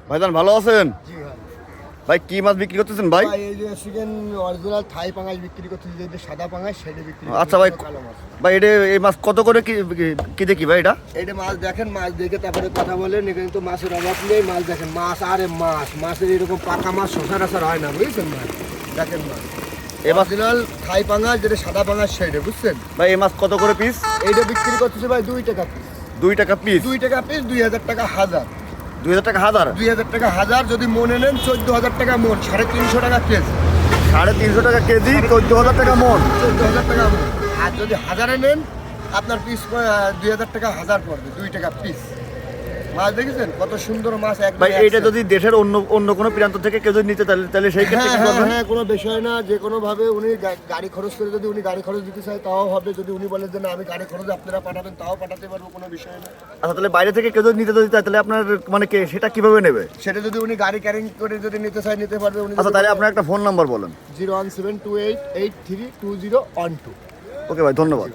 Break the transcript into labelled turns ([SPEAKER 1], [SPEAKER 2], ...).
[SPEAKER 1] ভাইজান ভালো আছেন?
[SPEAKER 2] জি ভাই।
[SPEAKER 1] ভাই কি মাছ বিক্রি করতেছেন ভাই?
[SPEAKER 2] ভাই এই যে চিকেন অরিজিনাল থাই পাঙাশ বিক্রি করতেছি, যে সাদা পাঙাশ সেটা বিক্রি
[SPEAKER 1] আচ্ছা ভাই,
[SPEAKER 2] করতেছি, কালো মাছ।
[SPEAKER 1] ভাই এটা এই মাছ কত করে কি দেখি ভাই এটা?
[SPEAKER 2] এইটা মাছ দেখেন, মাছ দেখে তারপরে কথা বলেন। এখানে তো মাছের অভাব নেই, মাছ দেখেন, মাছ আরে মাছ, মাছের এরকম পাকা মাছ সচরাচর হয় না, বুঝছেন মাছ দেখেন মাছ।
[SPEAKER 1] এই মাছ
[SPEAKER 2] অরিজিনাল থাই পাঙাশ, যেটা সাদা পাঙাশ সেটা, বুঝছেন।
[SPEAKER 1] ভাই এই মাছ কত করে পিস?
[SPEAKER 2] এইটা বিক্রি করতেছি ভাই 2 টাকা পিস।
[SPEAKER 1] 2 টাকা পিস?
[SPEAKER 2] 2 টাকা পিস, 2000 টাকা হাজার।
[SPEAKER 1] 2000 টাকা হাজার?
[SPEAKER 2] 2000 টাকা হাজার, যদি মনে নেন 14000 টাকা মন, 350 টাকা কেজি।
[SPEAKER 1] 350 টাকা কেজি, 14000 টাকা মন।
[SPEAKER 2] 14000 টাকা মন। আর যদি হাজারে নেন আপনার পিস 2000 টাকা হাজার পড়বে, 2 টাকা পিস। মাছ দেখেছেন কত সুন্দর মাছ একদম।
[SPEAKER 1] ভাই এইটা যদি দেশের অন্য কোনো প্রান্ত থেকে কেউ যদি নিতে তাহলে সেই ক্ষেত্রে কি করবেন?
[SPEAKER 2] হ্যাঁ, কোনো বিষয় না, যে কোনো ভাবে উনি গাড়ি খরচ করে, যদি উনি গাড়ি খরচ দিতে চায় তাও হবে, যদি উনি বলেন যে না আমি গাড়ি খরচ আপনারা পাঠাবেন তাও পাঠাতে পারবো, কোনো বিষয় না।
[SPEAKER 1] আচ্ছা তাহলে বাইরে থেকে কেউ যদি নিতে চায় তাহলে আপনার মানে সেটা কিভাবে নেবে?
[SPEAKER 2] সেটা যদি উনি গাড়ি ক্যারিং করে যদি নিতে চায় নিতে পারবে উনি।
[SPEAKER 1] আচ্ছা তাহলে আপনার একটা ফোন নাম্বার বলেন।
[SPEAKER 2] 01728832012।
[SPEAKER 1] ওকে ভাই, ধন্যবাদ।